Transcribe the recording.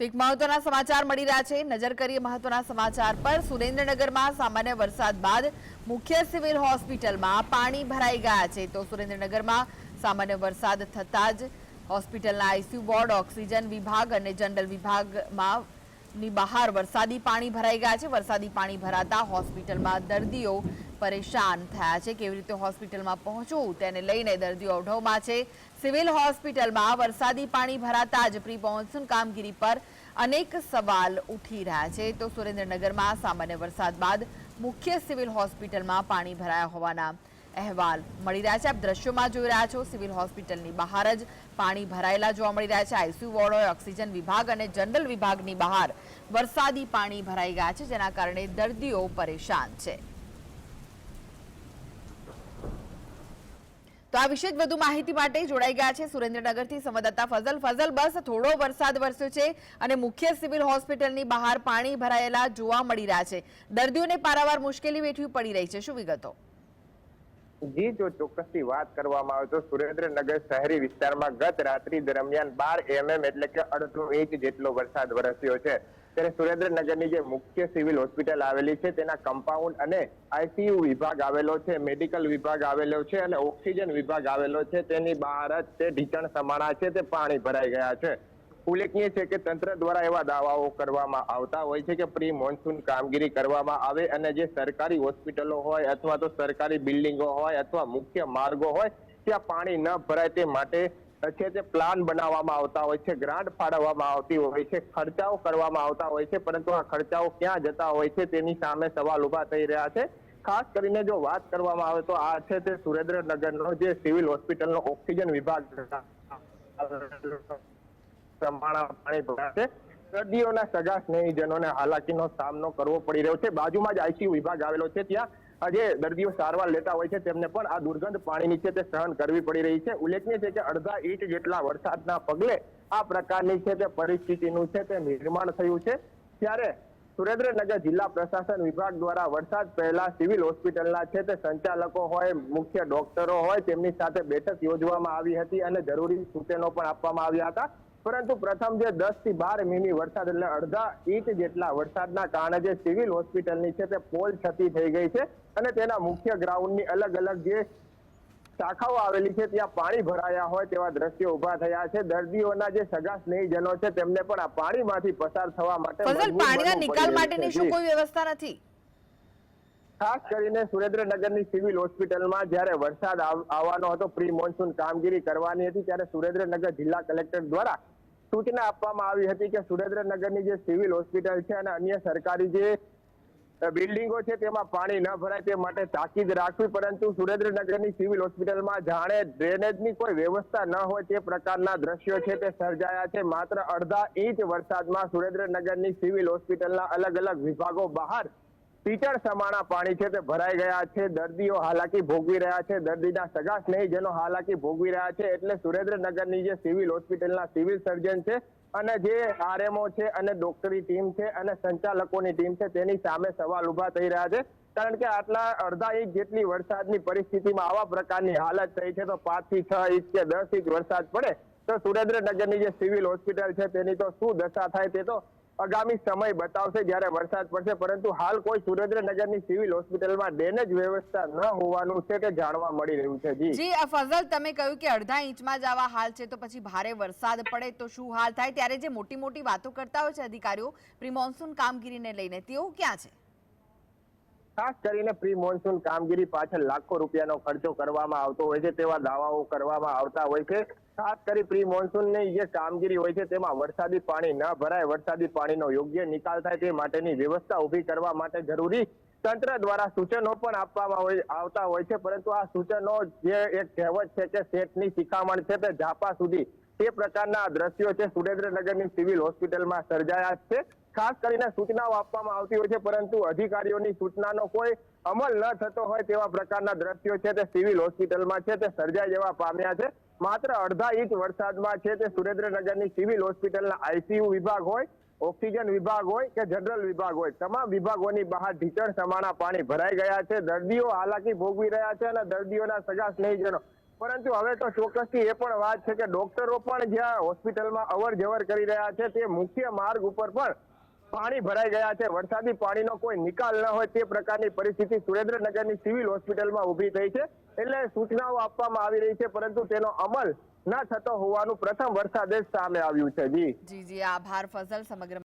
તો એક મહત્વના સમાચાર મળી રહ્યા છે। નજર કરીએ મહત્વના સમાચાર પર। સુરેન્દ્રનગરમાં સામાન્ય વરસાદ બાદ મુખ્ય સિવિલ હોસ્પિટલમાં પાણી ભરાઈ ગયા છે। તો સુરેન્દ્રનગરમાં સામાન્ય વરસાદ થતાં જ હોસ્પિટલના આઈસીયુ વોર્ડ, ઓક્સિજન વિભાગ અને જનરલ વિભાગમાં ની બહાર વરસાદી પાણી ભરાઈ ગયા છે। વરસાદી પાણી ભરાતા હોસ્પિટલમાં દર્દીઓ પરેશાન થયા છે। કેવી રીતે હોસ્પિટલમાં પહોંચવું તેને લઈને દર્દીઓ અવઢવમાં છે। સિવિલ હોસ્પિટલમાં વરસાદી પાણી ભરાતા જ પ્રી મોન્સૂન કામગીરી પર અનેક સવાલ ઉઠી રહ્યા છે। તો સુરેન્દ્રનગરમાં સામાન્ય વરસાદ બાદ મુખ્ય સિવિલ હોસ્પિટલમાં પાણી ભરાયા હોવાના અહેવાલ મળી રહ્યા છે। આપ દ્રશ્યોમાં જોઈ રહ્યા છો, સિવિલ હોસ્પિટલની બહાર જ પાણી ભરાયેલા જોવા મળી રહ્યા છે। આઈસીયુ વોર્ડ હોય, ઓક્સિજન વિભાગ અને જનરલ વિભાગની બહાર વરસાદી પાણી ભરાઈ ગયા છે, જેના કારણે દર્દીઓ પરેશાન છે। તો આ વિશે વધુ માહિતી માટે જોડાઈ ગયા છે સુરેન્દ્રનગરથી સંવાદદાતા ફઝલ। ફઝલ, બસ થોડો વરસાદ વરસ્યો છે અને મુખ્ય સિવિલ હોસ્પિટલની બહાર પાણી ભરાયેલા જોવા મળી રહ્યા છે। દર્દીઓને પારાવાર મુશ્કેલી વેઠવી પડી રહી છે, શું વિગતો? જી, જો ચોક્કસથી વાત કરવામાં આવે તો સુરેન્દ્રનગર શહેરી વિસ્તારમાં ગત રાત્રિ દરમિયાન 12 mm એટલે કે અડધો ઇંચ જેટલો વરસાદ વરસ્યો છે। ત્યારે સુરેન્દ્રનગરની જે મુખ્ય સિવિલ હોસ્પિટલ આવેલી છે તેના કમ્પાઉન્ડ અને આઈસીયુ વિભાગ આવેલો છે, મેડિકલ વિભાગ આવેલો છે અને ઓક્સિજન વિભાગ આવેલો છે, તેની બહાર જ તે ઢીચણ સમાણા છે તે પાણી ભરાઈ ગયા છે। ઉલ્લેખનીય છે કે તંત્ર દ્વારા એવા દાવાઓ કરવામાં આવતા હોય છે કે પ્રી મોન્સૂન કામગીરી કરવામાં આવે અને જે સરકારી હોસ્પિટલો હોય અથવા તો સરકારી બિલ્ડિંગો હોય અથવા મુખ્ય માર્ગો હોય ત્યાં પાણી ન ભરાય તે માટે છે તે પ્લાન બનાવવામાં આવતા હોય છે, ગ્રાન્ટ ફાળવવામાં આવતી હોય છે, ખર્ચાઓ કરવામાં આવતા હોય છે, પરંતુ આ ખર્ચાઓ ક્યાં જતા હોય છે તેની સામે સવાલ ઉભા થઈ રહ્યા છે। ખાસ કરીને જો વાત કરવામાં આવે તો આ છે તે સુરેન્દ્રનગરનો જે સિવિલ હોસ્પિટલનો ઓક્સિજન વિભાગ પાણી ભરાશે। દર્દીઓના સગા સ્નેહીજનોને હાલાકીનો સામનો કરવો પડી રહ્યો છે। બાજુમાં જ આઈસીયુ વિભાગ આવેલો છે, ત્યાં જે દર્દીઓ સારવાર લેતા હોય છે તેમને પણ આ દુર્ગંધ પાણીની છે તે સહન કરવી પડી રહી છે। ઉલ્લેખનીય છે કે અડધા ઇંચ જેટલા વરસાદના પગલે આ પ્રકારની છે તે પરિસ્થિતિનું છે તે નિર્માણ થયું છે। ત્યારે સુરેન્દ્રનગર જિલ્લા પ્રશાસન વિભાગ દ્વારા વરસાદ પહેલા સિવિલ હોસ્પિટલના છે તે સંચાલકો હોય, મુખ્ય ડોક્ટરો હોય, તેમની સાથે બેઠક યોજવામાં આવી હતી અને જરૂરી સૂચનો પણ આપવામાં આવ્યા હતા। પરંતુ પ્રથમ જે 10 થી 12 મીમી વરસાદ એટલે અડધા ઇંચ જેટલા વરસાદના કારણે જે સિવિલ હોસ્પિટલની છે તે પોલ છતી થઈ ગઈ છે અને તેના મુખ્ય ગ્રાઉન્ડની અલગ અલગ જે શાખાઓ આવેલી છે ત્યાં પાણી ભરાયા હોય તેવા દ્રશ્યો ઉભા થયા છે। દર્દીઓના જે સગા સ્નેહીજનો છે તેમને પણ આ પાણીમાંથી પસાર થવા માટે પાણીના નિકાલ માટેની શું કોઈ વ્યવસ્થા નથી? ખાસ કરીને સુરેન્દ્રનગરની સિવિલ હોસ્પિટલમાં જ્યારે વરસાદ આવવાનો હતો, પ્રી મોન્સૂન કામગીરી કરવાની હતી, ત્યારે સુરેન્દ્રનગર જિલ્લા કલેક્ટર દ્વારા સૂચના આપવામાં આવી હતી કે સુરેન્દ્રનગરની જે સિવિલ હોસ્પિટલ છે અને અન્ય સરકારી જે બિલ્ડિંગો છે તેમાં પાણી ન ભરાય તે માટે તાકીદ રાખવી। પરંતુ સુરેન્દ્રનગરની સિવિલ હોસ્પિટલમાં જાણે ડ્રેનેજની કોઈ વ્યવસ્થા ન હોય તે પ્રકારના દ્રશ્યો છે તે સર્જાયા છે। માત્ર અડધા ઇંચ વરસાદમાં સુરેન્દ્રનગરની સિવિલ હોસ્પિટલના અલગ અલગ વિભાગો બહાર ટીચર સમાણા પાણી છે તે ભરાઈ ગયા છે। દર્દીઓ હાલાકી ભોગવી રહ્યા છે, દર્દીના સગા સ્નેહીજનો હાલાકી ભોગવી રહ્યા છે। એટલે સુરેન્દ્રનગરની જે સિવિલ હોસ્પિટલના સિવિલ સર્જન છે અને જે આરએમઓ છે અને ડોક્ટરી ટીમ છે અને સંચાલકોની ટીમ છે તેની સામે સવાલ ઉભા થઈ રહ્યા છે। કારણ કે આટલા અડધા ઇંચ જેટલી વરસાદની પરિસ્થિતિમાં આવા પ્રકારની હાલત થઈ છે તો 5 થી 6 ઇંચ કે 10 ઇંચ વરસાદ પડે તો સુરેન્દ્રનગરની જે સિવિલ હોસ્પિટલ છે તેની તો શું દશા થાય તે તો આગામી સમય બતાવશે જ્યારે વરસાદ પડશે। પરંતુ હાલ કોઈ સુરેન્દ્રનગરની સિવિલ હોસ્પિટલમાં ડ્રેનેજ વ્યવસ્થા ન હોવાનું છે તે જાણવા મળી રહ્યું છે। જી ફઝલ, તમે કહ્યું કે અડધા ઇંચમાં જ આવા હાલ છે, તો પછી ભારે વરસાદ પડે તો શું હાલ થાય? ત્યારે જે મોટી મોટી વાતો કરતા હોય છે અધિકારીઓ પ્રી મોન્સૂન કામગીરીને લઈને, તેઓ ક્યાં છે? ખાસ કરીને પ્રી મોન્સૂન કામગીરી પાછળ લાખો રૂપિયાનો ખર્ચો કરવામાં આવતો હોય છે તેવા દાવાઓ કરવામાં આવતા હોય છે। ખાસ કરી પ્રી મોન્સૂનની જે કામગીરી હોય છે તેમાં વરસાદી પાણી ન ભરાય, વરસાદી પાણીનો યોગ્ય નિકાલ થાય તે માટેની વ્યવસ્થા ઊભી કરવા માટે જરૂરી તંત્ર દ્વારા સૂચનો પણ આપવામાં આવતા હોય છે। પરંતુ આ સૂચનો જે એક કહેવત છે કે શેઠની શિખામણ છે તે ઝાપા સુધી, તે પ્રકારના દ્રશ્યો છે સુરેન્દ્રનગરની સિવિલ હોસ્પિટલમાં સર્જાયા છે। ખાસ કરીને સૂચનાઓ આપવામાં આવતી હોય છે પરંતુ અધિકારીઓની સૂચનાનો કોઈ અમલ ન થતો હોય તેવા પ્રકારના દ્રશ્યો છે તે સિવિલ હોસ્પિટલમાં છે તે સર્જાઈ જવા પામ્યા છે। માત્ર અડધા ઇંચ વરસાદમાં છે તે સુરેન્દ્રનગરની સિવિલ હોસ્પિટલના આઈસીયુ વિભાગ હોય, ઓક્સિજન વિભાગ હોય કે જનરલ વિભાગ હોય, તમામ વિભાગોની બહાર ઢીચણ સમાણા પાણી ભરાઈ ગયા છે। દર્દીઓ હાલાકી ભોગવી રહ્યા છે અને દર્દીઓના સગા સ્નેહીજનો પરંતુ હવે તો ચોક્કસથી એ પણ વાત છે કે ડોક્ટરો પણ જ્યાં હોસ્પિટલમાં અવર જવર કરી રહ્યા છે તે મુખ્ય માર્ગ ઉપર પણ પાણી ભરાઈ ગયા છે. વરસાદી પાણીનો કોઈ નિકાલ ન હોય તે પ્રકારની પરિસ્થિતિ સુરેન્દ્રનગરની સિવિલ હોસ્પિટલમાં ઊભી થઈ છે. એટલે સૂચનાઓ આપવામાં આવી રહી છે, પરંતુ તેનો અમલ ન થતો હોવાનું પ્રથમ વરસાદે જ સામે આવ્યું છે. જી જી આભાર ફઝલ સમગ્ર